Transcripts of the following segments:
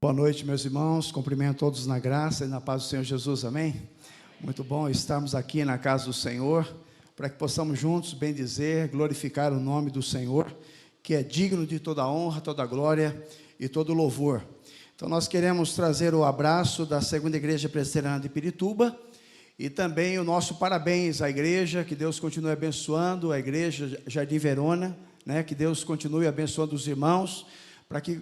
Boa noite, meus irmãos. Cumprimento todos na graça e na paz do Senhor Jesus, amém? Muito bom estarmos aqui na casa do Senhor, para que possamos juntos bendizer, glorificar o nome do Senhor, que é digno de toda honra, toda glória e todo louvor. Então nós queremos trazer o abraço da Segunda Igreja Presbiteriana de Pirituba e também o nosso parabéns à igreja, que Deus continue abençoando a igreja Jardim Verona, né? Que Deus continue abençoando os irmãos, para que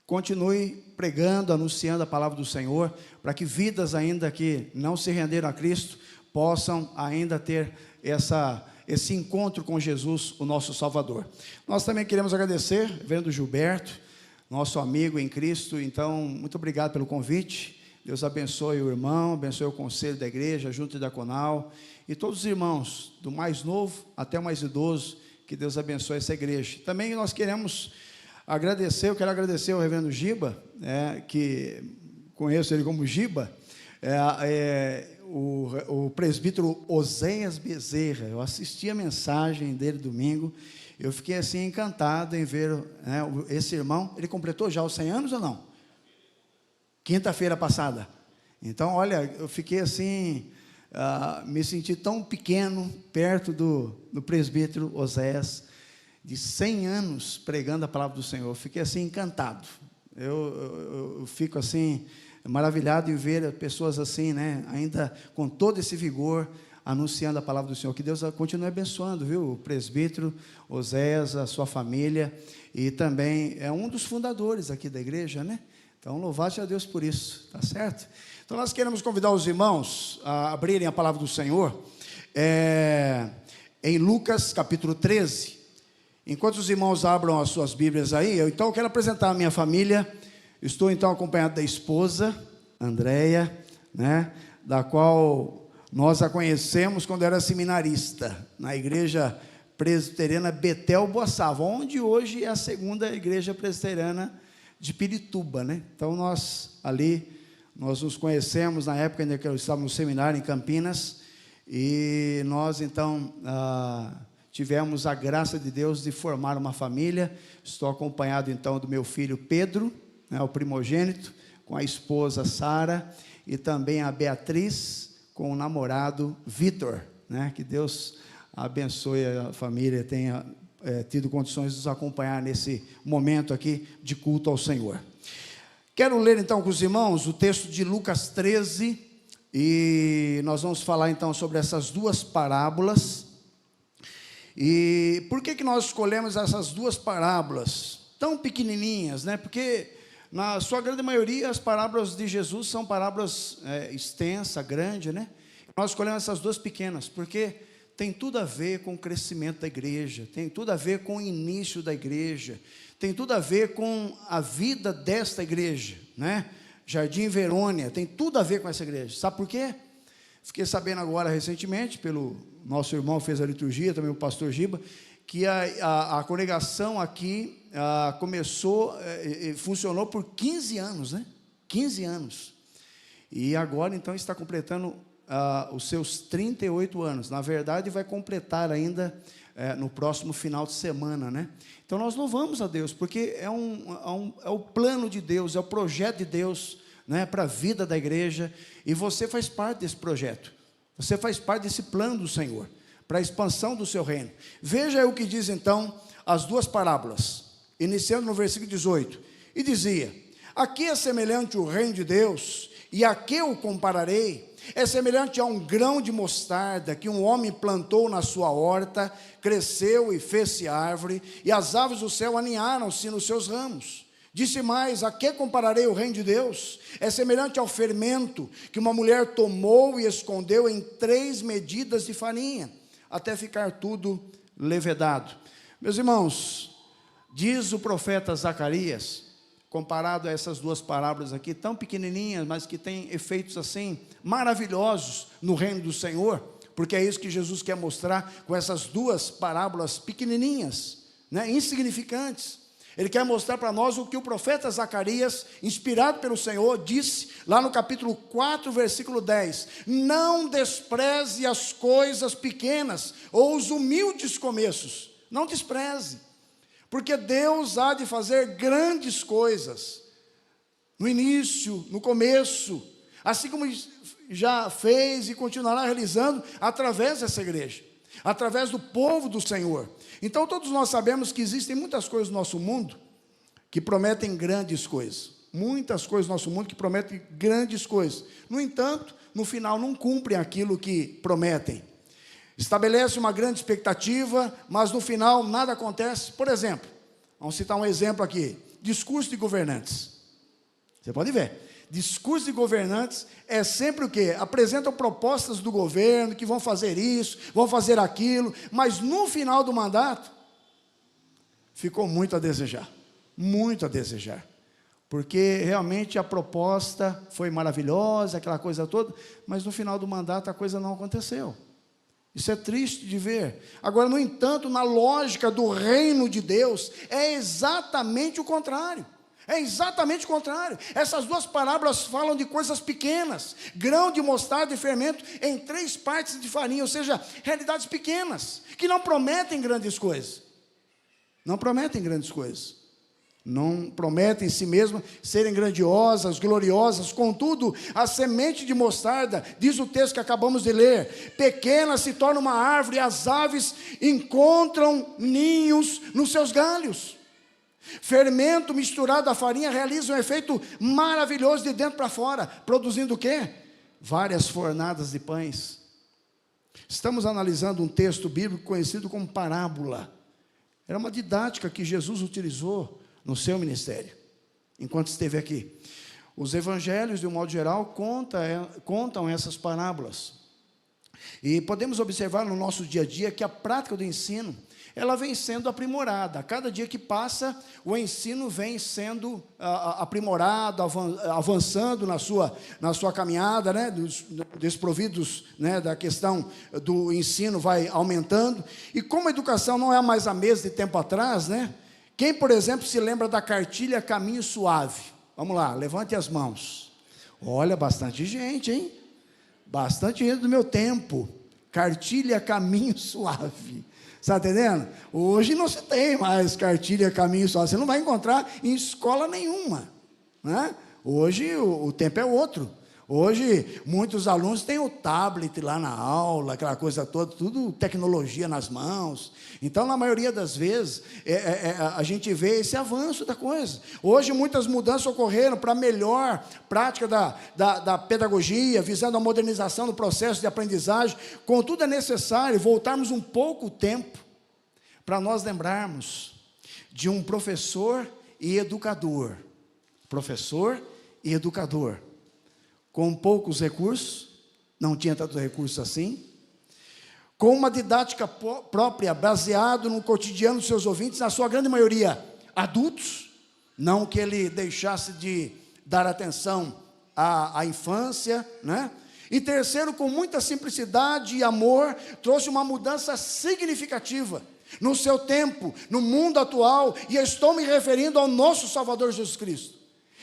continue pregando, anunciando a palavra do Senhor, para que vidas ainda que não se renderam a Cristo, possam ainda ter esse encontro com Jesus, o nosso Salvador. Nós também queremos agradecer, reverendo Gilberto, nosso amigo em Cristo. Então, muito obrigado pelo convite. Deus abençoe o irmão, abençoe o conselho da igreja, a junta diaconal, e todos os irmãos, do mais novo até o mais idoso, que Deus abençoe essa igreja. Também nós queremos agradecer, eu quero agradecer ao reverendo Giba, que conheço ele como Giba, o presbítero Oséias Bezerra. Eu assisti a mensagem dele domingo, eu fiquei assim encantado em ver, esse irmão. Ele completou já os 100 anos ou não? Quinta-feira passada. Então, olha, eu fiquei assim, me senti tão pequeno, perto do presbítero Oséias, de 100 anos pregando a palavra do Senhor. Fiquei assim encantado. Eu fico assim maravilhado em ver pessoas assim, né, ainda com todo esse vigor, anunciando a palavra do Senhor. Que Deus continue abençoando, viu, o presbítero Oséias, a sua família, e também é um dos fundadores aqui da igreja, né? Então, louvado seja Deus por isso, tá certo? Então, nós queremos convidar os irmãos a abrirem a palavra do Senhor, em Lucas capítulo 13. Enquanto os irmãos abram as suas Bíblias aí, eu quero apresentar a minha família. Estou então acompanhado da esposa, Andréia, né, da qual nós a conhecemos quando era seminarista, na igreja presbiteriana Betel Boaçava, onde hoje é a segunda igreja presbiteriana de Pirituba, né? Então nós nos conhecemos na época ainda que eu estava no seminário em Campinas, e nós então tivemos a graça de Deus de formar uma família. Estou acompanhado então do meu filho Pedro, né, o primogênito, com a esposa Sara, e também a Beatriz com o namorado Vitor, né? Que Deus abençoe a família, tenha tido condições de nos acompanhar nesse momento aqui de culto ao Senhor. Quero ler então com os irmãos o texto de Lucas 13, e nós vamos falar então sobre essas duas parábolas. E por que nós escolhemos essas duas parábolas tão pequenininhas, né? Porque na sua grande maioria as parábolas de Jesus são parábolas extensas, grandes, né? Nós escolhemos essas duas pequenas porque tem tudo a ver com o crescimento da igreja, tem tudo a ver com o início da igreja, tem tudo a ver com a vida desta igreja, né? Jardim Verônia, tem tudo a ver com essa igreja. Sabe por quê? Fiquei sabendo agora recentemente, pelo nosso irmão fez a liturgia, também o pastor Giba, que a congregação aqui começou, funcionou por 15 anos, né? 15 anos. E agora então está completando os seus 38 anos. Na verdade vai completar ainda no próximo final de semana, né? Então nós louvamos a Deus, porque é o plano de Deus, é o projeto de Deus, né, para a vida da igreja, e você faz parte desse projeto, você faz parte desse plano do Senhor, para a expansão do seu reino. Veja aí o que diz então as duas parábolas, iniciando no versículo 18, e dizia: a que é semelhante o reino de Deus, e a que o compararei? É semelhante a um grão de mostarda, que um homem plantou na sua horta, cresceu e fez-se árvore, e as aves do céu aninharam-se nos seus ramos. Disse mais: a que compararei o reino de Deus? É semelhante ao fermento que uma mulher tomou e escondeu em 3 medidas de farinha, até ficar tudo levedado. Meus irmãos, diz o profeta Zacarias, comparado a essas duas parábolas aqui, tão pequenininhas, mas que têm efeitos assim maravilhosos no reino do Senhor, porque é isso que Jesus quer mostrar com essas duas parábolas pequenininhas, né, insignificantes. Ele quer mostrar para nós o que o profeta Zacarias, inspirado pelo Senhor, disse lá no capítulo 4, versículo 10. Não despreze as coisas pequenas ou os humildes começos. Não despreze, porque Deus há de fazer grandes coisas no início, no começo, assim como já fez e continuará realizando através dessa igreja, através do povo do Senhor. Então todos nós sabemos que existem muitas coisas no nosso mundo que prometem grandes coisas, muitas coisas no nosso mundo que prometem grandes coisas. No entanto, no final não cumprem aquilo que prometem. Estabelece uma grande expectativa, mas no final nada acontece. Por exemplo, vamos citar um exemplo aqui, discurso de governantes. Você pode ver, discurso de governantes é sempre o quê? Apresentam propostas do governo, que vão fazer isso, vão fazer aquilo, mas no final do mandato, ficou muito a desejar, porque realmente a proposta foi maravilhosa, aquela coisa toda, mas no final do mandato a coisa não aconteceu. Isso é triste de ver. Agora, no entanto, na lógica do reino de Deus, é exatamente o contrário. É exatamente o contrário. Essas duas parábolas falam de coisas pequenas, grão de mostarda e fermento em 3 partes de farinha, ou seja, realidades pequenas, que não prometem grandes coisas. Não prometem grandes coisas. Não prometem em si mesmas serem grandiosas, gloriosas. Contudo, a semente de mostarda, diz o texto que acabamos de ler, pequena se torna uma árvore, e as aves encontram ninhos nos seus galhos. Fermento misturado à farinha realiza um efeito maravilhoso de dentro para fora, produzindo o quê? Várias fornadas de pães. Estamos analisando um texto bíblico conhecido como parábola. Era uma didática que Jesus utilizou no seu ministério, enquanto esteve aqui. Os evangelhos, de um modo geral, contam essas parábolas. E podemos observar no nosso dia a dia que a prática do ensino, ela vem sendo aprimorada. A cada dia que passa, o ensino vem sendo aprimorado, avançando na sua caminhada, né? Desprovidos, né, da questão do ensino vai aumentando. E como a educação não é mais a mesma de tempo atrás, né? Quem, por exemplo, se lembra da cartilha Caminho Suave? Vamos lá, levante as mãos. Olha, bastante gente, hein? Bastante gente do meu tempo. Cartilha Caminho Suave. Está entendendo? Hoje não se tem mais cartilha Caminho Suave. Você não vai encontrar em escola nenhuma, né? Hoje o tempo é outro. Hoje, muitos alunos têm o tablet lá na aula, aquela coisa toda, tudo tecnologia nas mãos. Então, na maioria das vezes, a gente vê esse avanço da coisa. Hoje, muitas mudanças ocorreram para a melhor prática da pedagogia, visando a modernização do processo de aprendizagem. Contudo, é necessário voltarmos um pouco o tempo para nós lembrarmos de um professor e educador. Professor e educador. Com poucos recursos, não tinha tanto recurso assim, com uma didática própria, baseado no cotidiano dos seus ouvintes, na sua grande maioria, adultos, não que ele deixasse de dar atenção à infância, né? E terceiro, com muita simplicidade e amor, trouxe uma mudança significativa no seu tempo, no mundo atual, e eu estou me referindo ao nosso Salvador Jesus Cristo.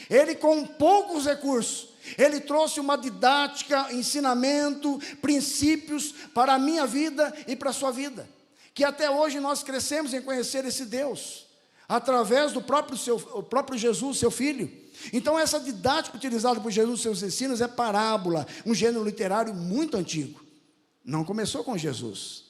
Ele, com poucos recursos, ele trouxe uma didática, ensinamento, princípios para a minha vida e para a sua vida, que até hoje nós crescemos em conhecer esse Deus, através do próprio Jesus, seu Filho. Então essa didática utilizada por Jesus, seus ensinos, é parábola, um gênero literário muito antigo. Não começou com Jesus.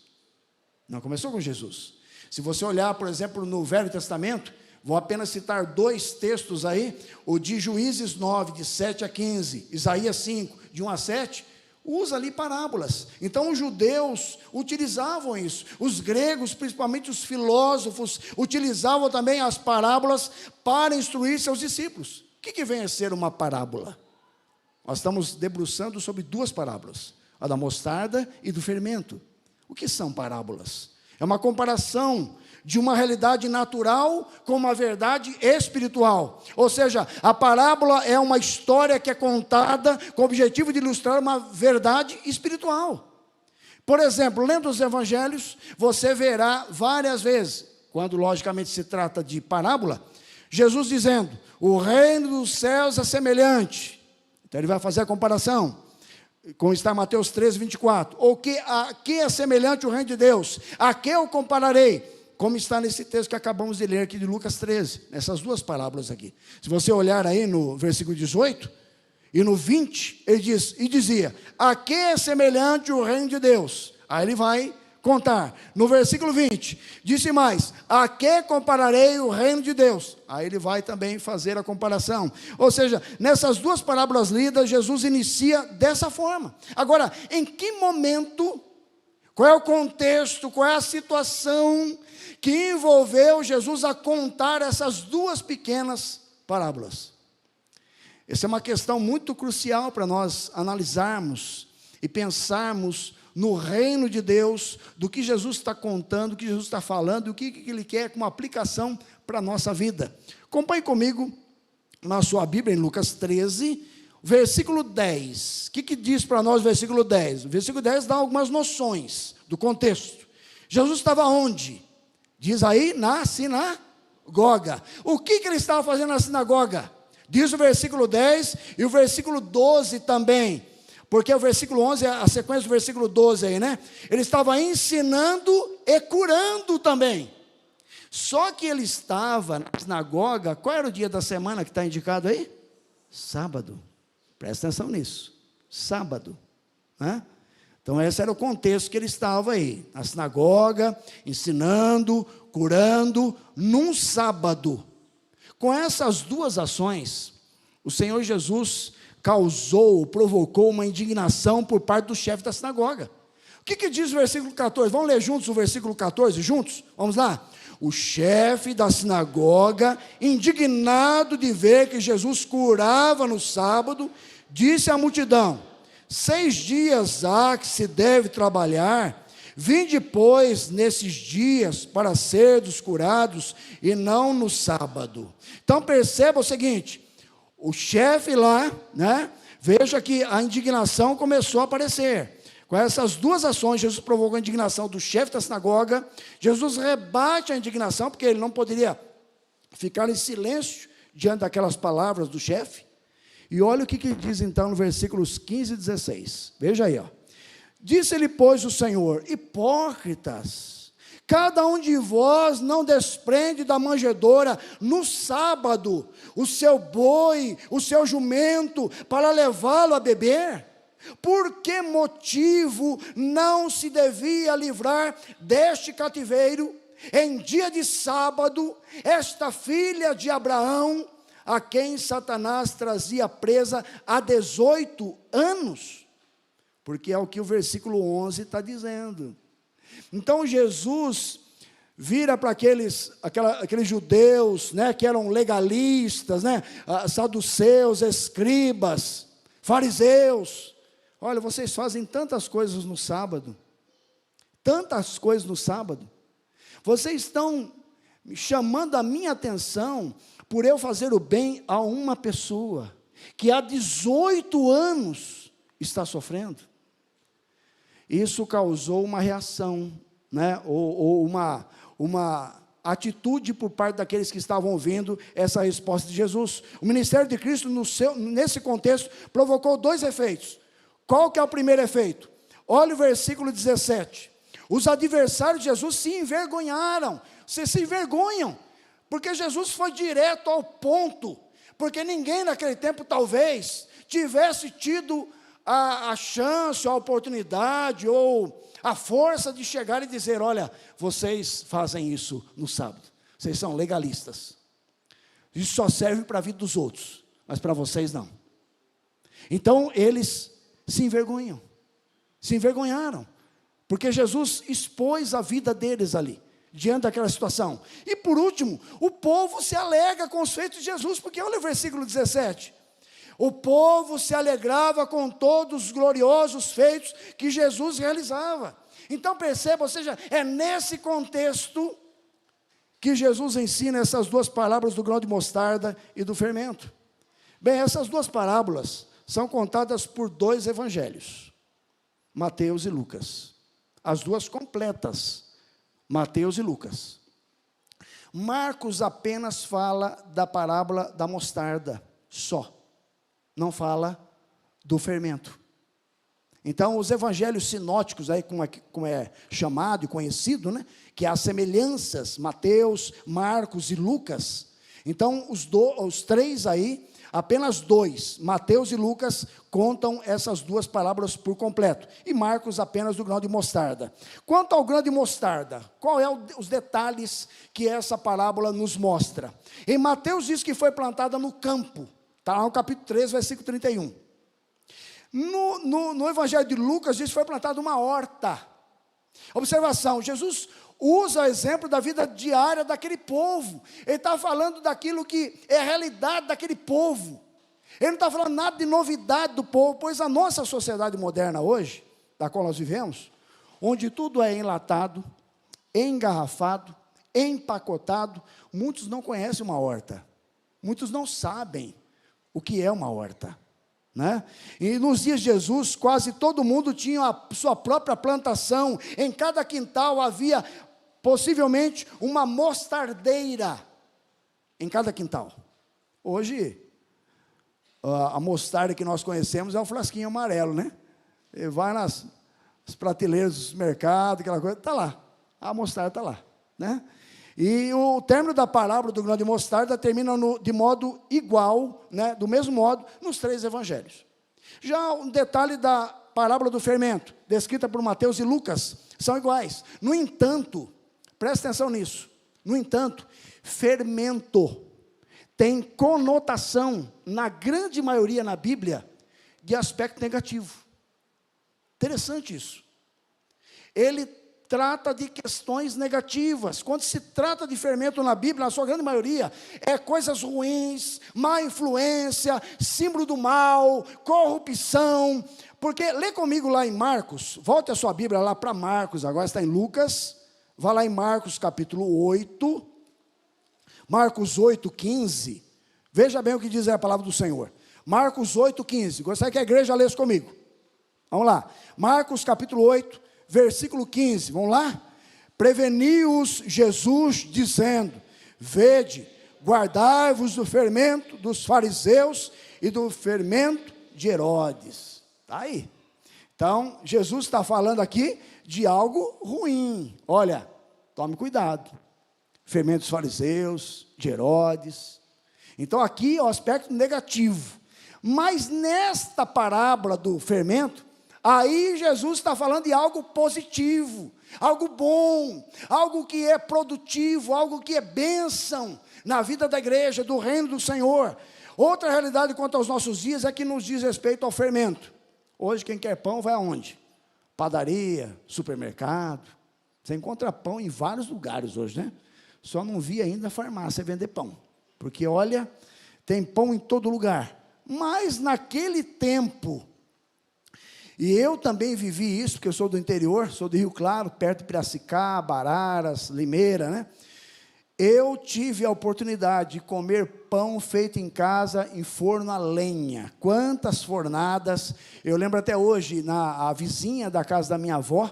Não começou com Jesus. Se você olhar, por exemplo, no Velho Testamento, vou apenas citar 2 textos aí, o de Juízes 9, de 7 a 15, Isaías 5, de 1 a 7, usa ali parábolas. Então os judeus utilizavam isso, os gregos, principalmente os filósofos, utilizavam também as parábolas para instruir seus discípulos. O que vem a ser uma parábola? Nós estamos debruçando sobre 2 parábolas, a da mostarda e do fermento. O que são parábolas? É uma comparação de uma realidade natural com uma verdade espiritual. Ou seja, a parábola é uma história que é contada com o objetivo de ilustrar uma verdade espiritual. Por exemplo, lendo os evangelhos, você verá várias vezes, quando logicamente se trata de parábola, Jesus dizendo, o reino dos céus é semelhante. Então ele vai fazer a comparação, como está em Mateus 13, 24. A que é semelhante o reino de Deus? A que eu compararei? como está nesse texto que acabamos de ler aqui de Lucas 13, nessas duas parábolas aqui. Se você olhar aí no versículo 18 e no 20, ele diz, e dizia, a que é semelhante o reino de Deus? Aí ele vai contar. No versículo 20, disse mais, a que compararei o reino de Deus? Aí ele vai também fazer a comparação. Ou seja, nessas duas parábolas lidas, Jesus inicia dessa forma. Agora, em que momento, qual é o contexto, qual é a situação que envolveu Jesus a contar essas duas pequenas parábolas? Essa é uma questão muito crucial para nós analisarmos e pensarmos no reino de Deus, do que Jesus está contando, do que Jesus está falando, o que Ele quer como aplicação para a nossa vida. Acompanhe comigo na sua Bíblia, em Lucas 13, versículo 10. O que diz para nós o versículo 10? O versículo 10 dá algumas noções do contexto. Jesus estava onde? Diz aí, na sinagoga. O que ele estava fazendo na sinagoga? Diz o versículo 10 e o versículo 12 também. Porque o versículo 11 é a sequência do versículo 12 aí, né? Ele estava ensinando e curando também. Só que ele estava na sinagoga, qual era o dia da semana que está indicado aí? Sábado. Presta atenção nisso. Sábado. Né? Então esse era o contexto que ele estava aí. Na sinagoga, ensinando, curando, num sábado. Com essas duas ações, o Senhor Jesus provocou uma indignação por parte do chefe da sinagoga. O que diz o versículo 14? Vamos ler juntos o versículo 14, juntos? Vamos lá? O chefe da sinagoga, indignado de ver que Jesus curava no sábado, disse à multidão, 6 dias há que se deve trabalhar, vinde, pois, nesses dias para serdes curados, e não no sábado. Então perceba o seguinte, o chefe lá, né, veja que a indignação começou a aparecer. Com essas duas ações, Jesus provocou a indignação do chefe da sinagoga. Jesus rebate a indignação, porque ele não poderia ficar em silêncio diante daquelas palavras do chefe. E olha o que diz então no versículos 15 e 16. Veja aí, ó. Disse-lhe, pois, o Senhor, hipócritas, cada um de vós não desprende da manjedoura no sábado o seu boi, o seu jumento, para levá-lo a beber? Por que motivo não se devia livrar deste cativeiro, em dia de sábado, esta filha de Abraão, a quem Satanás trazia presa há 18 anos? Porque é o que o versículo 11 está dizendo. Então Jesus vira para aqueles judeus, né, que eram legalistas, né, saduceus, escribas, fariseus. Olha, vocês fazem tantas coisas no sábado. Tantas coisas no sábado. Vocês estão chamando a minha atenção por eu fazer o bem a uma pessoa que há 18 anos está sofrendo. Isso causou uma reação, né, ou uma atitude por parte daqueles que estavam ouvindo essa resposta de Jesus. O ministério de Cristo, nesse contexto, provocou 2 efeitos. Qual que é o primeiro efeito? Olha o versículo 17. Os adversários de Jesus se envergonharam. Vocês se envergonham, porque Jesus foi direto ao ponto, porque ninguém naquele tempo talvez tivesse tido a chance, a oportunidade ou a força de chegar e dizer, olha, vocês fazem isso no sábado, vocês são legalistas, isso só serve para a vida dos outros, mas para vocês não. Então eles se envergonharam, porque Jesus expôs a vida deles ali, diante daquela situação. E por último, o povo se alegra com os feitos de Jesus, porque olha o versículo 17, o povo se alegrava com todos os gloriosos feitos que Jesus realizava. Então perceba, ou seja, é nesse contexto que Jesus ensina essas 2 parábolas do grão de mostarda e do fermento. Bem, essas 2 parábolas são contadas por 2 evangelhos, Mateus e Lucas. As 2 completas, Mateus e Lucas. Marcos apenas fala da parábola da mostarda, só. Não fala do fermento. Então, os evangelhos sinóticos, aí, como é chamado e conhecido, né? Que é as semelhanças, Mateus, Marcos e Lucas. Então, os três aí, apenas dois, Mateus e Lucas, contam essas duas parábolas por completo. E Marcos apenas do grão de mostarda. Quanto ao grão de mostarda, qual é os detalhes que essa parábola nos mostra? Em Mateus diz que foi plantada no campo. Está lá no capítulo 3, versículo 31. No Evangelho de Lucas diz que foi plantada uma horta. Observação, Jesus usa o exemplo da vida diária daquele povo. Ele está falando daquilo que é a realidade daquele povo. Ele não está falando nada de novidade do povo, pois a nossa sociedade moderna hoje, da qual nós vivemos, onde tudo é enlatado, engarrafado, empacotado, muitos não conhecem uma horta. Muitos não sabem o que é uma horta. Né? E nos dias de Jesus, quase todo mundo tinha a sua própria plantação. Em cada quintal havia possivelmente uma mostardeira em cada quintal. Hoje, a mostarda que nós conhecemos é um frasquinho amarelo, né? E vai nas prateleiras dos mercados, aquela coisa, está lá, a mostarda está lá, né? E o término da parábola do grão de mostarda termina de modo igual, né, do mesmo modo, nos três evangelhos. Já um detalhe da parábola do fermento, descrita por Mateus e Lucas, são iguais. No entanto, presta atenção nisso, no entanto, fermento tem conotação, na grande maioria na Bíblia, de aspecto negativo. Interessante isso. Ele trata de questões negativas. Quando se trata de fermento na Bíblia, na sua grande maioria, é coisas ruins, má influência, símbolo do mal, corrupção. Porque, lê comigo lá em Marcos, volte a sua Bíblia lá para Marcos, agora está em Lucas, vá lá em Marcos capítulo 8, Marcos 8:15, veja bem o que diz aí a palavra do Senhor. Marcos 8:15, gostaria que a igreja lesse comigo. Vamos lá, Marcos capítulo 8, versículo 15, vamos lá? Preveniu-os Jesus, dizendo: vede, guardai-vos do fermento dos fariseus e do fermento de Herodes. Está aí. Então, Jesus está falando aqui de algo ruim. Olha, tome cuidado. Fermento dos fariseus, de Herodes. Então, aqui é o aspecto negativo. Mas nesta parábola do fermento, aí Jesus está falando de algo positivo, algo bom, algo que é produtivo, algo que é bênção na vida da igreja, do reino do Senhor. Outra realidade quanto aos nossos dias é que nos diz respeito ao fermento. Hoje quem quer pão vai aonde? Padaria, supermercado. Você encontra pão em vários lugares hoje, né? Só não vi ainda a farmácia vender pão. Porque olha, tem pão em todo lugar. Mas naquele tempo, e eu também vivi isso, porque eu sou do interior, sou de Rio Claro, perto de Piracicaba, Araras, Limeira, né? Eu tive a oportunidade de comer pão feito em casa, em forno a lenha. Quantas fornadas! Eu lembro até hoje, a vizinha da casa da minha avó,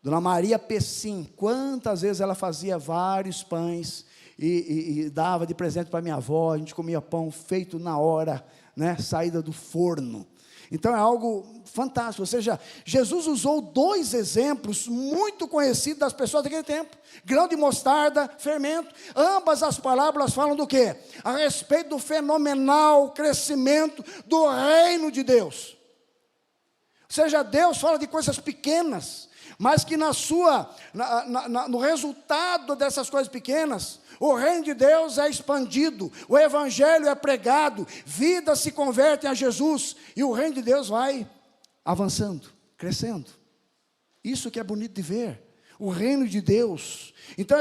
Dona Maria Pessim, quantas vezes ela fazia vários pães e dava de presente para minha avó. A gente comia pão feito na hora, né? Saída do forno. Então é algo fantástico. Ou seja, Jesus usou dois exemplos muito conhecidos das pessoas daquele tempo: grão de mostarda, fermento. Ambas as parábolas falam do quê? A respeito do fenomenal crescimento do reino de Deus. Ou seja, Deus fala de coisas pequenas, mas que no resultado dessas coisas pequenas, o reino de Deus é expandido, o evangelho é pregado, vidas se convertem a Jesus, e o reino de Deus vai avançando, crescendo. Isso que é bonito de ver, o reino de Deus. Então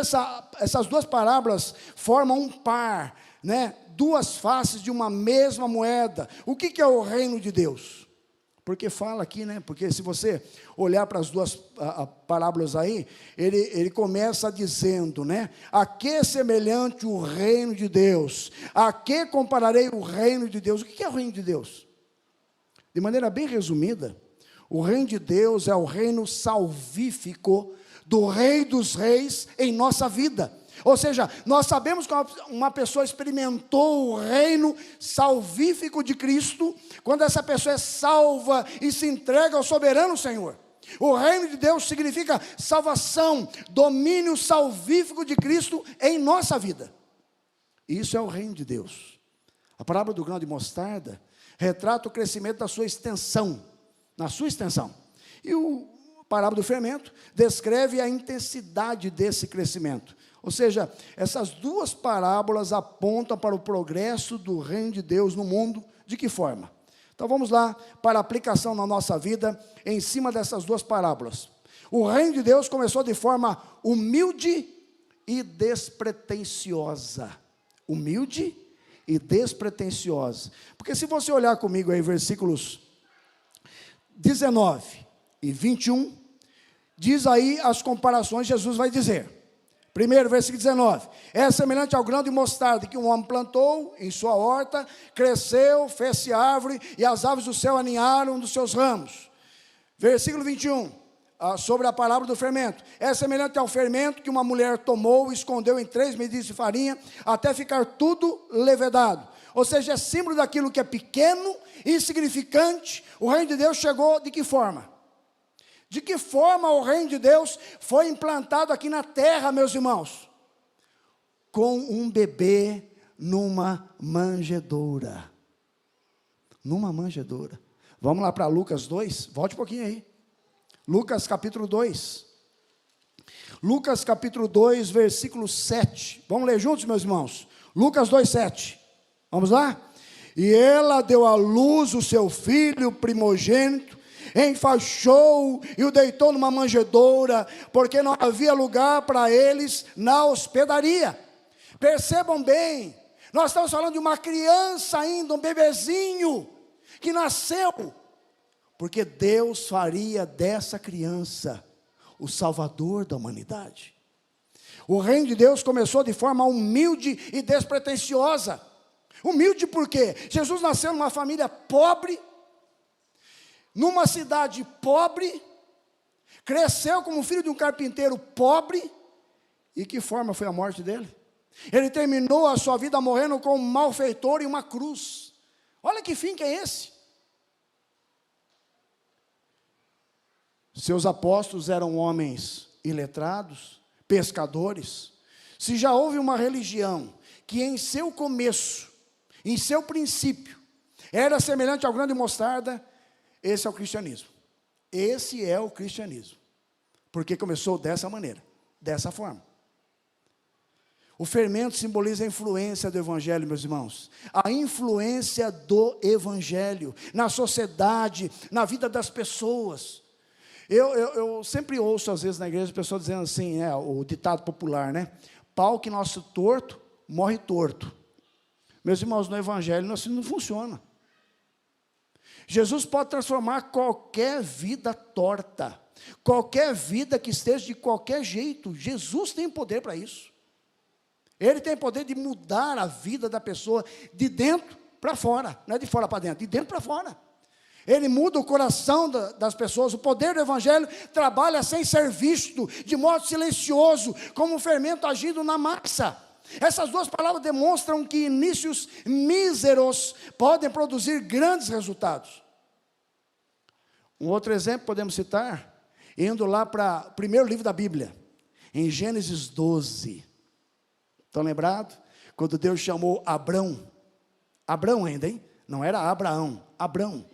essas duas parábolas formam um par, né? Duas faces de uma mesma moeda. O que é o reino de Deus? Porque fala aqui, né? Porque se você olhar para as duas parábolas aí, ele começa dizendo, né? A que semelhante o reino de Deus? A que compararei o reino de Deus? O que é o reino de Deus? De maneira bem resumida, o reino de Deus é o reino salvífico do Rei dos Reis em nossa vida. Ou seja, nós sabemos que uma pessoa experimentou o reino salvífico de Cristo, quando essa pessoa é salva e se entrega ao soberano Senhor. O reino de Deus significa salvação, domínio salvífico de Cristo em nossa vida. Isso é o reino de Deus. A parábola do grão de mostarda retrata o crescimento da sua extensão, na sua extensão. E a parábola do fermento descreve a intensidade desse crescimento. Ou seja, essas duas parábolas apontam para o progresso do reino de Deus no mundo. De que forma? Então vamos lá para a aplicação na nossa vida em cima dessas duas parábolas. O reino de Deus começou de forma humilde e despretensiosa. Humilde e despretensiosa. Porque se você olhar comigo aí, versículos 19 e 21, diz aí as comparações, Jesus vai dizer. Primeiro, versículo 19, é semelhante ao grão de mostarda que um homem plantou em sua horta, cresceu, fez-se árvore, e as aves do céu aninharam dos seus ramos. Versículo 21, sobre a parábola do fermento, é semelhante ao fermento que uma mulher tomou e escondeu em 3 medidas de farinha, até ficar tudo levedado. Ou seja, é símbolo daquilo que é pequeno, insignificante. O reino de Deus chegou de que forma? De que forma o reino de Deus foi implantado aqui na terra, meus irmãos? Com um bebê numa manjedoura. Numa manjedoura. Vamos lá para Lucas 2, volte um pouquinho aí. Lucas capítulo 2. Lucas capítulo 2, versículo 7. Vamos ler juntos, meus irmãos? Lucas 2, 7. Vamos lá? E ela deu à luz o seu filho primogênito, enfaixou e o deitou numa manjedoura, porque não havia lugar para eles na hospedaria. Percebam bem, nós estamos falando de uma criança ainda, um bebezinho, que nasceu, porque Deus faria dessa criança o Salvador da humanidade. O reino de Deus começou de forma humilde e despretensiosa. Humilde por quê? Jesus nasceu numa família pobre, numa cidade pobre, cresceu como filho de um carpinteiro pobre. E que forma foi a morte dele? Ele terminou a sua vida morrendo como um malfeitor em uma cruz. Olha que fim que é esse. Seus apóstolos eram homens iletrados, pescadores. Se já houve uma religião que em seu começo, em seu princípio, era semelhante ao grão de mostarda, esse é o cristianismo. Esse é o cristianismo. Porque começou dessa maneira, dessa forma. O fermento simboliza a influência do evangelho, meus irmãos. A influência do evangelho na sociedade, na vida das pessoas. Eu sempre ouço, às vezes, na igreja, pessoas dizendo assim, o ditado popular, né? Pau que nasce torto, morre torto. Meus irmãos, no evangelho assim não funciona. Jesus pode transformar qualquer vida torta, qualquer vida que esteja de qualquer jeito. Jesus tem poder para isso. Ele tem poder de mudar a vida da pessoa de dentro para fora, não é de fora para dentro, de dentro para fora. Ele muda o coração das pessoas. O poder do evangelho trabalha sem ser visto, de modo silencioso, como um fermento agindo na massa. Essas duas palavras demonstram que inícios míseros podem produzir grandes resultados. Um outro exemplo podemos citar, indo lá para o primeiro livro da Bíblia, em Gênesis 12. Estão lembrados? Quando Deus chamou Abrão ainda, hein? Não era Abraão, Abrão.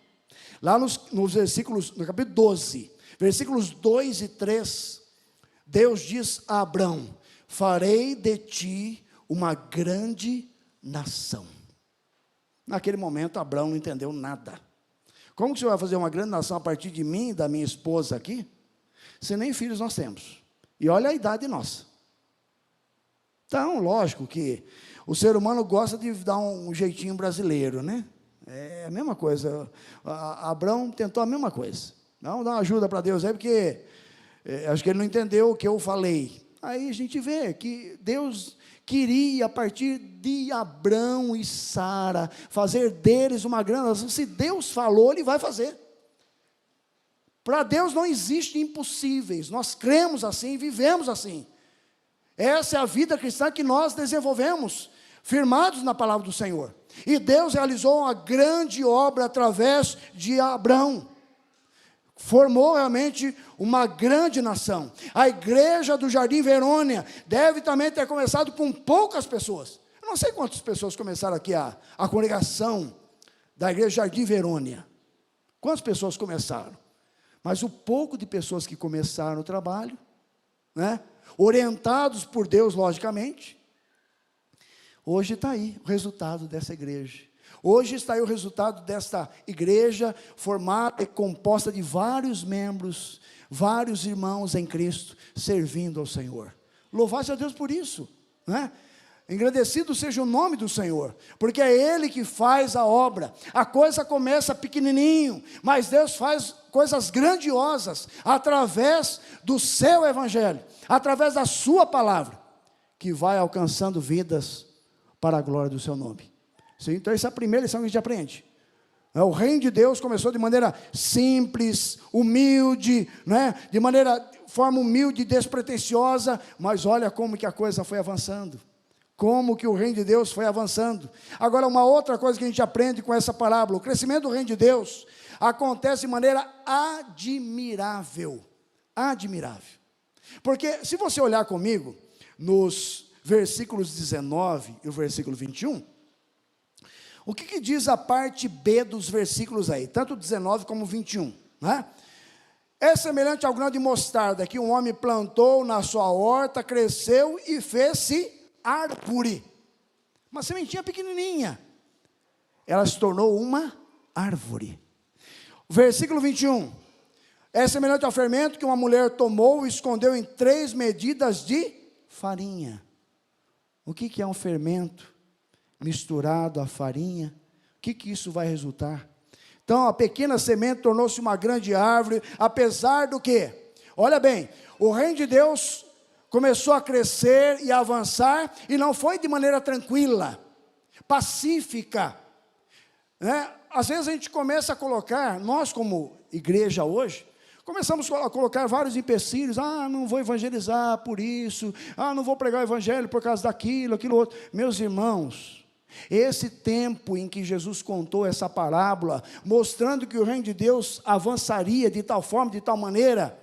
Lá nos versículos, no capítulo 12, versículos 2 e 3, Deus diz a Abrão: farei de ti uma grande nação. Naquele momento, Abrão não entendeu nada. Como que você vai fazer uma grande nação a partir de mim e da minha esposa aqui, se nem filhos nós temos? E olha a idade nossa. Então, lógico que o ser humano gosta de dar um jeitinho brasileiro, né? É a mesma coisa. Abrão tentou a mesma coisa. Não, dá uma ajuda para Deus aí, porque acho que ele não entendeu o que eu falei. Aí a gente vê que Deus queria, a partir de Abrão e Sara, fazer deles uma grande nação. Se Deus falou, Ele vai fazer. Para Deus não existe impossíveis. Nós cremos assim, vivemos assim. Essa é a vida cristã que nós desenvolvemos, firmados na palavra do Senhor. E Deus realizou uma grande obra através de Abraão. Formou realmente uma grande nação. A igreja do Jardim Verônia deve também ter começado com poucas pessoas. Eu não sei quantas pessoas começaram aqui a congregação da igreja Jardim Verônia. Quantas pessoas começaram? Mas o pouco de pessoas que começaram o trabalho, né, orientados por Deus, logicamente, hoje está aí o resultado dessa igreja. Hoje está aí o resultado desta igreja formada e composta de vários membros, vários irmãos em Cristo, servindo ao Senhor. Louvado seja Deus por isso, né? Engrandecido seja o nome do Senhor, porque é Ele que faz a obra. A coisa começa pequenininho, mas Deus faz coisas grandiosas, através do seu evangelho, através da sua palavra, que vai alcançando vidas para a glória do seu nome. Sim, então essa é a primeira lição que a gente aprende. O reino de Deus começou de maneira simples, humilde, né? De forma humilde e despretensiosa, mas olha como que a coisa foi avançando. Como que o reino de Deus foi avançando. Agora, uma outra coisa que a gente aprende com essa parábola: o crescimento do reino de Deus acontece de maneira admirável. Admirável. Porque, se você olhar comigo, nos versículos 19 e o versículo 21, o que diz a parte B dos versículos aí? Tanto 19 como 21, né? É semelhante ao grão de mostarda, que um homem plantou na sua horta, cresceu e fez-se árvore. Uma sementinha pequenininha. Ela se tornou uma árvore. Versículo 21. É semelhante ao fermento que uma mulher tomou e escondeu em 3 medidas de farinha. O que é um fermento misturado à farinha? O que isso vai resultar? Então, a pequena semente tornou-se uma grande árvore, apesar do que? Olha bem, o reino de Deus começou a crescer e a avançar, e não foi de maneira tranquila, pacífica, né? Às vezes a gente começa a colocar, nós como igreja hoje, começamos a colocar vários empecilhos. Não vou evangelizar por isso, não vou pregar o evangelho por causa daquilo, aquilo outro. Meus irmãos, esse tempo em que Jesus contou essa parábola, mostrando que o reino de Deus avançaria de tal forma, de tal maneira,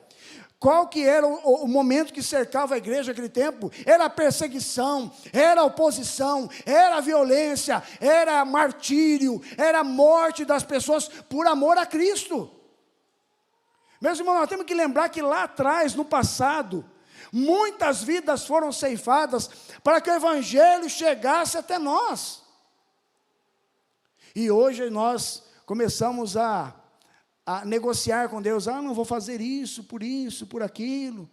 qual que era o momento que cercava a igreja naquele tempo? Era a perseguição, era a oposição, era a violência, era martírio, era a morte das pessoas por amor a Cristo. Meus irmãos, nós temos que lembrar que lá atrás, no passado, muitas vidas foram ceifadas para que o evangelho chegasse até nós. E hoje nós começamos a negociar com Deus. Não vou fazer isso, por aquilo.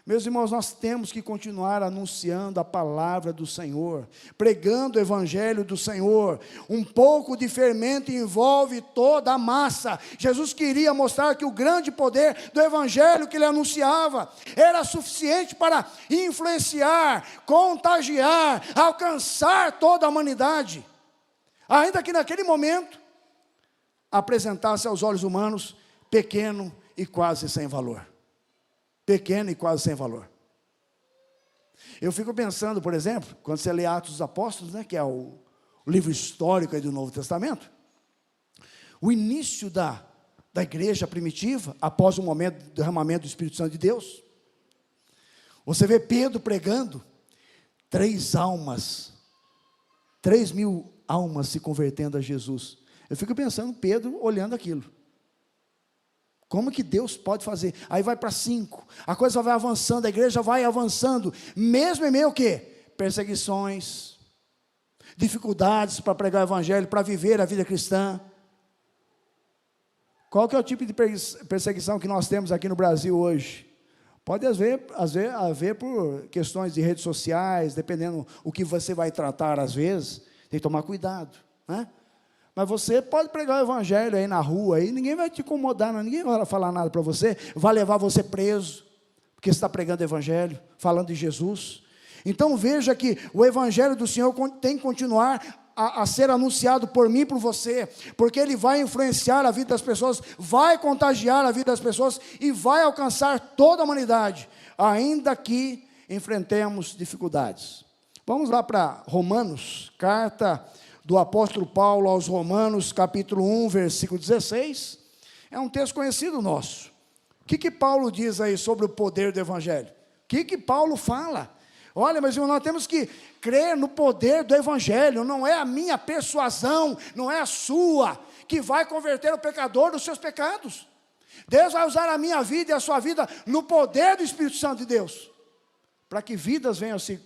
Meus irmãos, nós temos que continuar anunciando a palavra do Senhor, pregando o evangelho do Senhor. Um pouco de fermento envolve toda a massa. Jesus queria mostrar que o grande poder do evangelho que ele anunciava era suficiente para influenciar, contagiar, alcançar toda a humanidade. Ainda que naquele momento apresentasse aos olhos humanos pequeno e quase sem valor. Pequeno e quase sem valor. Eu fico pensando, por exemplo, quando você lê Atos dos Apóstolos, né, que é o livro histórico aí do Novo Testamento, o início da igreja primitiva, após o momento do derramamento do Espírito Santo de Deus, você vê Pedro pregando, 3.000 almas se convertendo a Jesus. Eu fico pensando, Pedro olhando aquilo. Como que Deus pode fazer? Aí vai para 5, a coisa vai avançando, a igreja vai avançando, mesmo em meio ao quê? Perseguições, dificuldades para pregar o evangelho, para viver a vida cristã. Qual que é o tipo de perseguição que nós temos aqui no Brasil hoje? Pode haver por questões de redes sociais, dependendo o que você vai tratar às vezes, tem que tomar cuidado, né? Mas você pode pregar o evangelho aí na rua, aí ninguém vai te incomodar, ninguém vai falar nada para você, vai levar você preso, porque você está pregando o evangelho, falando de Jesus. Então veja que o evangelho do Senhor tem que continuar a ser anunciado por mim e por você, porque ele vai influenciar a vida das pessoas, vai contagiar a vida das pessoas e vai alcançar toda a humanidade, ainda que enfrentemos dificuldades. Vamos lá para Romanos, carta do apóstolo Paulo aos Romanos, capítulo 1, versículo 16. É um texto conhecido nosso. O que Paulo diz aí sobre o poder do evangelho? O que Paulo fala? Olha, meus irmãos, nós temos que crer no poder do evangelho. Não é a minha persuasão, não é a sua, que vai converter o pecador dos seus pecados. Deus vai usar a minha vida e a sua vida no poder do Espírito Santo de Deus, para que vidas venham se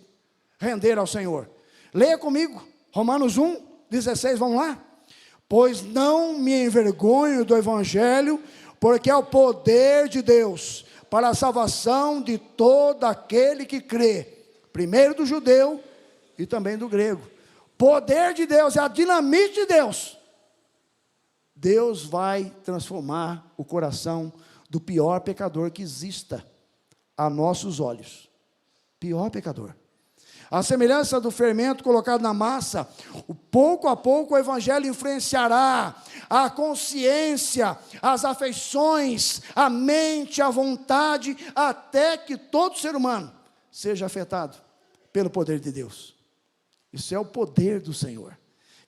render ao Senhor. Leia comigo, Romanos 1, 16, vamos lá? Pois não me envergonho do evangelho, porque é o poder de Deus para a salvação de todo aquele que crê, primeiro do judeu e também do grego. Poder de Deus, é a dinamite de Deus. Deus vai transformar o coração do pior pecador que exista a nossos olhos. Pior pecador. A semelhança do fermento colocado na massa, pouco a pouco o evangelho influenciará a consciência, as afeições, a mente, a vontade, até que todo ser humano seja afetado pelo poder de Deus. Isso é o poder do Senhor,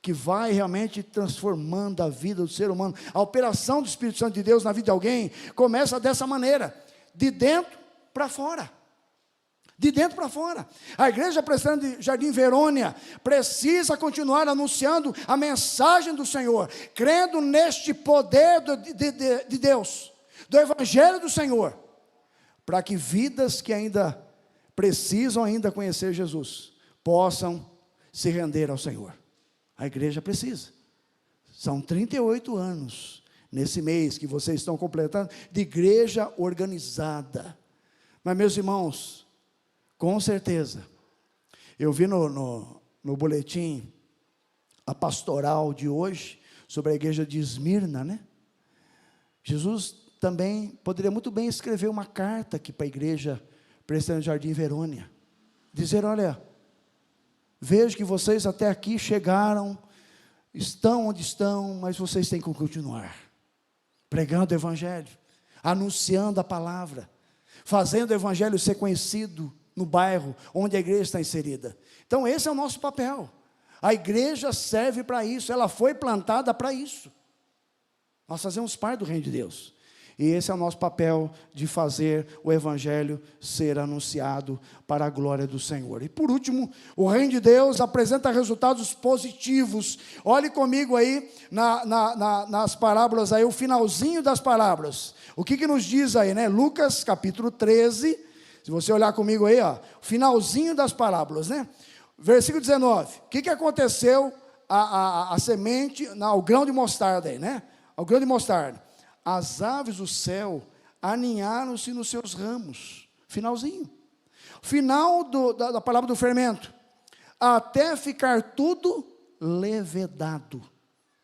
que vai realmente transformando a vida do ser humano. A operação do Espírito Santo de Deus na vida de alguém começa dessa maneira, de dentro para fora. De dentro para fora. A igreja presbiteriana de Jardim Verônia precisa continuar anunciando a mensagem do Senhor, crendo neste poder de Deus, do evangelho do Senhor, para que vidas que ainda precisam ainda conhecer Jesus, possam se render ao Senhor. A igreja precisa. São 38 anos, nesse mês que vocês estão completando, de igreja organizada. Mas, meus irmãos, com certeza, eu vi no boletim a pastoral de hoje, sobre a igreja de Esmirna, né? Jesus também poderia muito bem escrever uma carta aqui para a igreja presbiteriana de Jardim Verônia, dizer: olha, vejo que vocês até aqui chegaram, estão onde estão, mas vocês têm que continuar, pregando o evangelho, anunciando a palavra, fazendo o evangelho ser conhecido no bairro onde a igreja está inserida. Então esse é o nosso papel. A igreja serve para isso, ela foi plantada para isso. Nós fazemos parte do reino de Deus. E esse é o nosso papel, de fazer o evangelho ser anunciado para a glória do Senhor. E por último, o reino de Deus apresenta resultados positivos. Olhe comigo aí nas parábolas, aí, o finalzinho das parábolas. O que nos diz aí, né? Lucas capítulo 13, se você olhar comigo aí, ó, finalzinho das parábolas, né? Versículo 19. O que aconteceu a semente, o grão de mostarda aí, né? O grão de mostarda. As aves do céu aninharam-se nos seus ramos. Finalzinho. Final da palavra do fermento. Até ficar tudo levedado.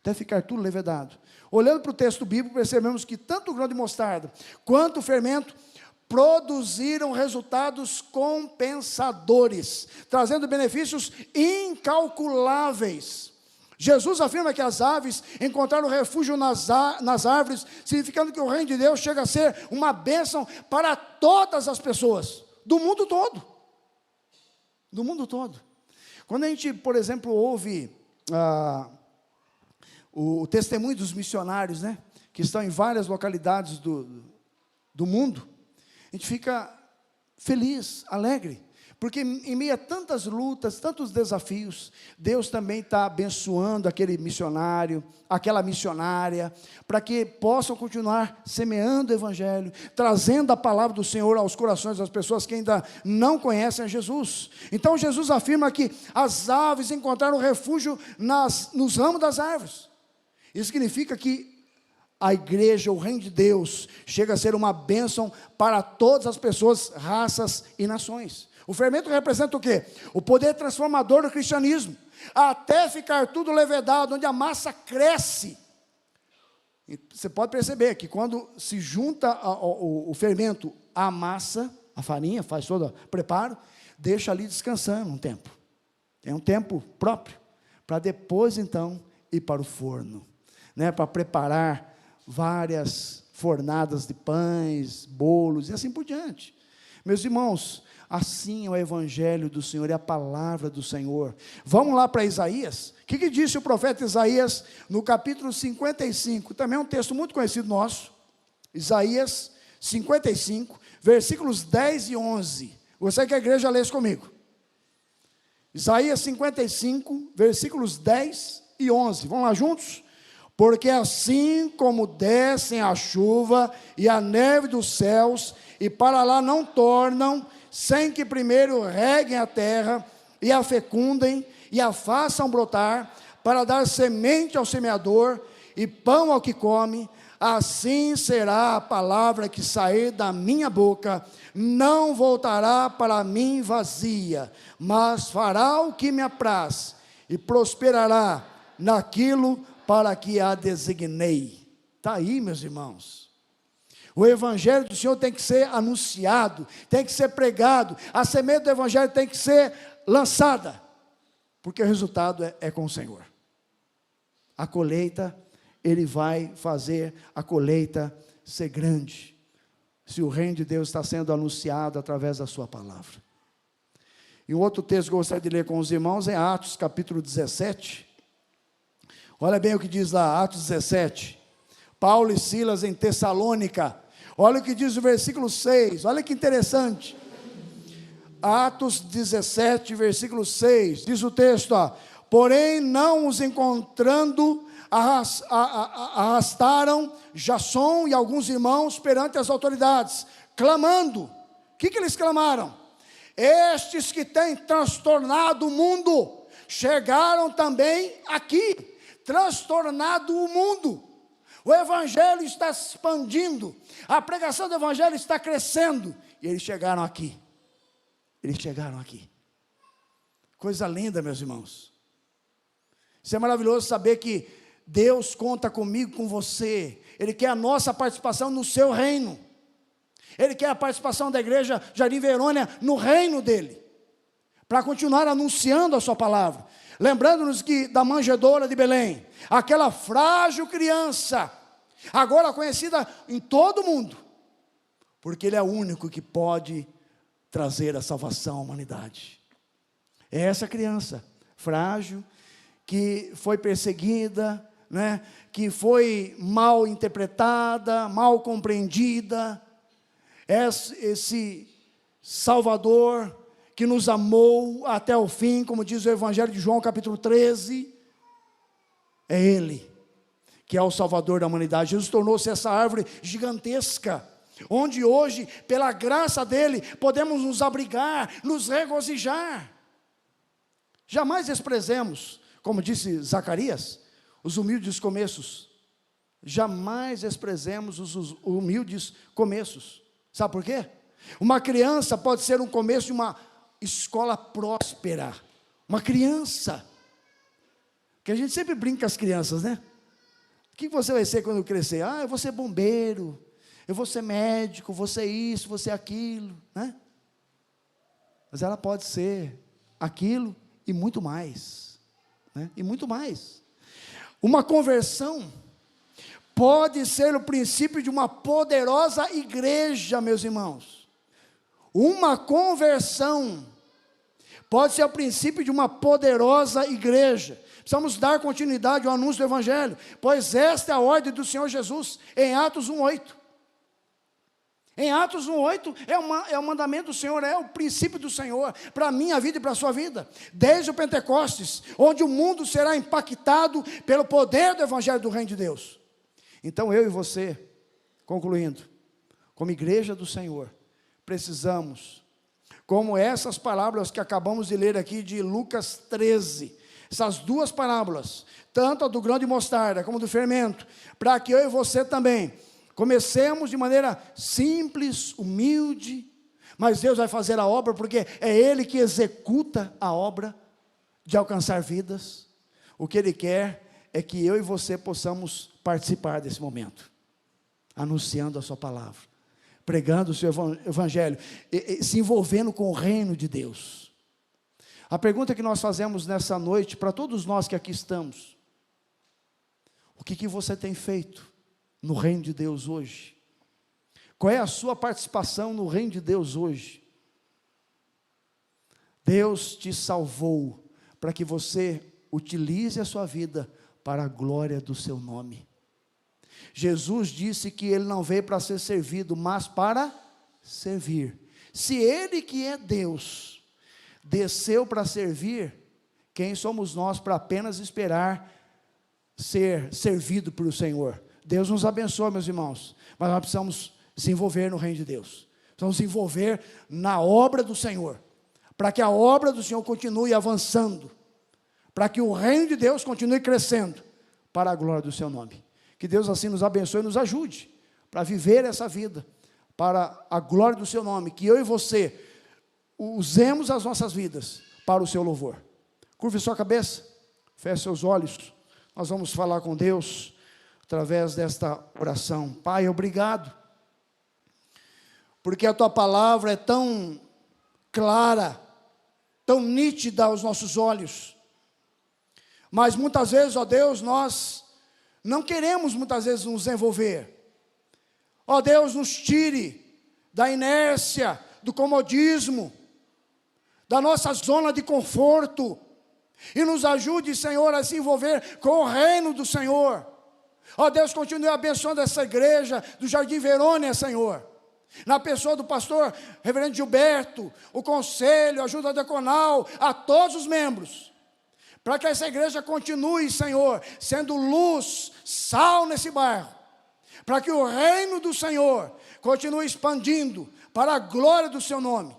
Até ficar tudo levedado. Olhando para o texto bíblico, percebemos que tanto o grão de mostarda quanto o fermento produziram resultados compensadores, trazendo benefícios incalculáveis. Jesus afirma que as aves encontraram refúgio nas árvores, significando que o reino de Deus chega a ser uma bênção para todas as pessoas, do mundo todo. Do mundo todo. Quando a gente, por exemplo, ouve o testemunho dos missionários, né, que estão em várias localidades do mundo, a gente fica feliz, alegre, porque em meio a tantas lutas, tantos desafios, Deus também está abençoando aquele missionário, aquela missionária, para que possam continuar semeando o evangelho, trazendo a palavra do Senhor aos corações das pessoas que ainda não conhecem a Jesus. Então Jesus afirma que as aves encontraram refúgio nos ramos das árvores. Isso significa que a igreja, o reino de Deus, chega a ser uma bênção para todas as pessoas, raças e nações. O fermento representa o quê? O poder transformador do cristianismo, até ficar tudo levedado, onde a massa cresce. E você pode perceber que quando se junta o fermento à massa, a farinha, faz todo o preparo, deixa ali descansando um tempo. Tem um tempo próprio, para depois então ir para o forno, né, para preparar várias fornadas de pães, bolos e assim por diante. Meus irmãos, assim é o evangelho do Senhor, é a palavra do Senhor. Vamos lá para Isaías. O que disse o profeta Isaías no capítulo 55? Também é um texto muito conhecido nosso. Isaías 55, versículos 10 e 11. Gostaria que a igreja lesse comigo. Isaías 55, versículos 10 e 11. Vamos lá juntos? Porque assim como descem a chuva e a neve dos céus, e para lá não tornam, sem que primeiro reguem a terra, e a fecundem, e a façam brotar, para dar semente ao semeador, e pão ao que come, assim será a palavra que sair da minha boca, não voltará para mim vazia, mas fará o que me apraz, e prosperará naquilo para que a designei. Está aí, meus irmãos. O evangelho do Senhor tem que ser anunciado, tem que ser pregado, a semente do evangelho tem que ser lançada, porque o resultado é com o Senhor. A colheita, Ele vai fazer a colheita ser grande, se o reino de Deus está sendo anunciado através da sua palavra. E um outro texto que eu gostaria de ler com os irmãos é Atos capítulo 17, olha bem o que diz lá, Atos 17, Paulo e Silas em Tessalônica, olha o que diz o versículo 6, olha que interessante, Atos 17, versículo 6, diz o texto, porém não os encontrando, arrastaram Jasson e alguns irmãos perante as autoridades, clamando. O que eles clamaram? Estes que têm transtornado o mundo, chegaram também aqui, transtornado o mundo. O evangelho está se expandindo, a pregação do evangelho está crescendo, e eles chegaram aqui. Eles chegaram aqui. Coisa linda, meus irmãos. Isso é maravilhoso saber que Deus conta comigo, com você. Ele quer a nossa participação no seu reino. Ele quer a participação da igreja Jardim Verônia no reino dele, para continuar anunciando a sua palavra. Lembrando-nos que da manjedoura de Belém, aquela frágil criança, agora conhecida em todo o mundo, porque Ele é o único que pode trazer a salvação à humanidade. É essa criança frágil, que foi perseguida, né, que foi mal interpretada, mal compreendida, esse Salvador que nos amou até o fim, como diz o Evangelho de João capítulo 13, é Ele que é o Salvador da humanidade. Jesus tornou-se essa árvore gigantesca, onde hoje, pela graça dEle, podemos nos abrigar, nos regozijar. Jamais desprezemos, como disse Zacarias, os humildes começos. Jamais desprezemos os humildes começos. Sabe por quê? Uma criança pode ser um começo de uma escola próspera. Uma criança. Que a gente sempre brinca com as crianças, né? O que você vai ser quando crescer? Eu vou ser bombeiro, eu vou ser médico, vou ser isso, vou ser aquilo, né? Mas ela pode ser aquilo e muito mais, né? E muito mais. Uma conversão pode ser o princípio de uma poderosa igreja, meus irmãos. Uma conversão pode ser o princípio de uma poderosa igreja. Precisamos dar continuidade ao anúncio do evangelho, pois esta é a ordem do Senhor Jesus, em Atos 1:8. Em Atos 1:8 é o mandamento do Senhor, é o princípio do Senhor, para a minha vida e para a sua vida, desde o Pentecostes, onde o mundo será impactado pelo poder do evangelho do reino de Deus. Então eu e você, concluindo, como igreja do Senhor, precisamos, como essas parábolas que acabamos de ler aqui de Lucas 13, essas duas parábolas, tanto a do grão de mostarda como do fermento, para que eu e você também comecemos de maneira simples, humilde, mas Deus vai fazer a obra, porque é Ele que executa a obra de alcançar vidas. O que Ele quer é que eu e você possamos participar desse momento, anunciando a sua palavra, pregando o seu evangelho, se envolvendo com o reino de Deus. A pergunta que nós fazemos nessa noite, para todos nós que aqui estamos: o que você tem feito no reino de Deus hoje? Qual é a sua participação no reino de Deus hoje? Deus te salvou para que você utilize a sua vida para a glória do seu nome. Jesus disse que Ele não veio para ser servido, mas para servir. Se Ele, que é Deus, desceu para servir, quem somos nós para apenas esperar ser servido pelo Senhor? Deus nos abençoe, meus irmãos, mas nós precisamos se envolver no reino de Deus, precisamos se envolver na obra do Senhor, para que a obra do Senhor continue avançando, para que o reino de Deus continue crescendo, para a glória do seu nome. Que Deus assim nos abençoe e nos ajude, para viver essa vida, para a glória do seu nome, que eu e você usemos as nossas vidas para o seu louvor. Curve sua cabeça, feche seus olhos, nós vamos falar com Deus, através desta oração. Pai, obrigado, porque a Tua palavra é tão clara, tão nítida aos nossos olhos, mas muitas vezes, ó Deus, nós não queremos muitas vezes nos envolver. Ó Deus, nos tire da inércia, do comodismo, da nossa zona de conforto, e nos ajude, Senhor, a se envolver com o reino do Senhor. Ó Deus, continue abençoando essa igreja do Jardim Verônia, Senhor, na pessoa do pastor reverendo Gilberto, o conselho, a ajuda diaconal, a todos os membros, para que essa igreja continue, Senhor, sendo luz, sal nesse bairro, para que o reino do Senhor continue expandindo para a glória do seu nome.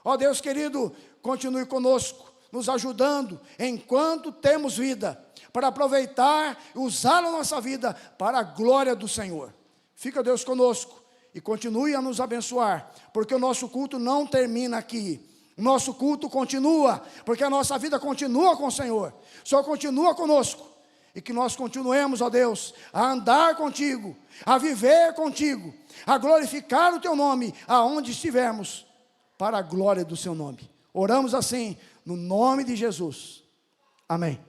Ó Deus querido, continue conosco, nos ajudando enquanto temos vida, para aproveitar e usar a nossa vida para a glória do Senhor. Fica Deus conosco e continue a nos abençoar, porque o nosso culto não termina aqui. O nosso culto continua, porque a nossa vida continua com o Senhor. Só continua conosco. E que nós continuemos, ó Deus, a andar contigo, a viver contigo, a glorificar o teu nome, aonde estivermos, para a glória do seu nome. Oramos assim, no nome de Jesus. Amém.